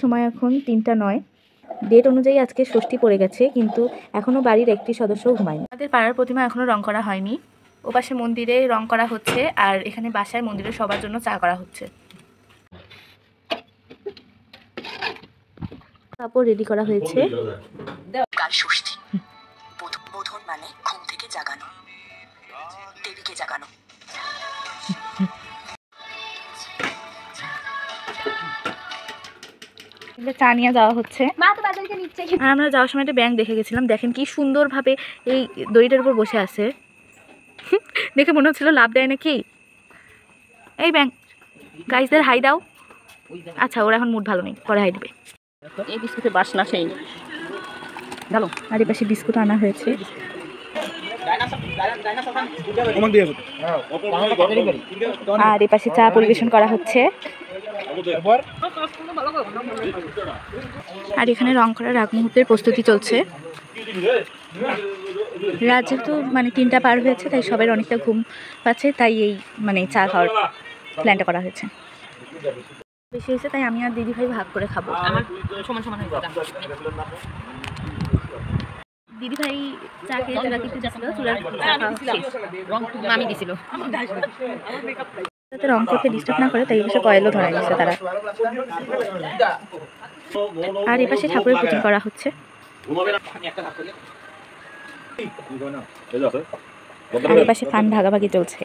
সময় এখন 3টা 9। ডেট অনুযায়ী আজকে ষষ্ঠী পড়ে গেছে, কিন্তু এখনও বাড়ির একটি সদস্যও ঘুমায়নি। আমাদের পাড়ার প্রতিমা এখনও রং করা হয়নি। ওপাশে মন্দিরে রং করা হচ্ছে, আর এখানে বাসায় মন্দিরে সবার জন্য চা করা হচ্ছে। কাপড় রেডি করা হয়েছে। কাল ষষ্ঠী। বোধন মানে ঘুম থেকে জাগানো, দেবীকে জাগানো। চা নিয়ে যাওয়া হচ্ছে। আর আমরা যাওয়ার সময় একটা ব্যাঙ দেখে গেছিলাম। দেখেন কি সুন্দরভাবে এই দড়িটার উপর বসে আছে। দেখে মনে হচ্ছিল লাভ দেয় নাকি। এই ব্যাঙ, গাইসদের হাই দাও। আচ্ছা, ওরা এখন মুড ভালো নেই, পরে হাই দিবে। এই বিস্কুটের বাসনা সেই ভালো। আর এই পাশে বিস্কুট আনা হয়েছে। আর এই পাশে চা পরিবেশন করা হচ্ছে। আর এখানে রং করার আগ মুহূর্তের প্রস্তুতি চলছে। রাত যেহেতু 3টা পার হয়েছে, তাই সবাই অনেকটা ঘুম পাচ্ছে, তাই এই চা খাওয়ার প্ল্যানটা করা হয়েছে। বেশি হয়েছে তাই আমি আর দিদি ভাই ভাগ করে খাবো। সমান সমান হয়ে যাবে। দিদি ভাই চা খেয়ে দিচ্ছিল, চুলার আমি দিছিল যাতে রং করতে ডিস্টার্ব না করে, তাই এপাশে কয়েলও ধরা গেছে তারা। আর এপাশে ঠাকুরের পুজো করা হচ্ছে। আর এপাশে পান ভাগাভাগি চলছে।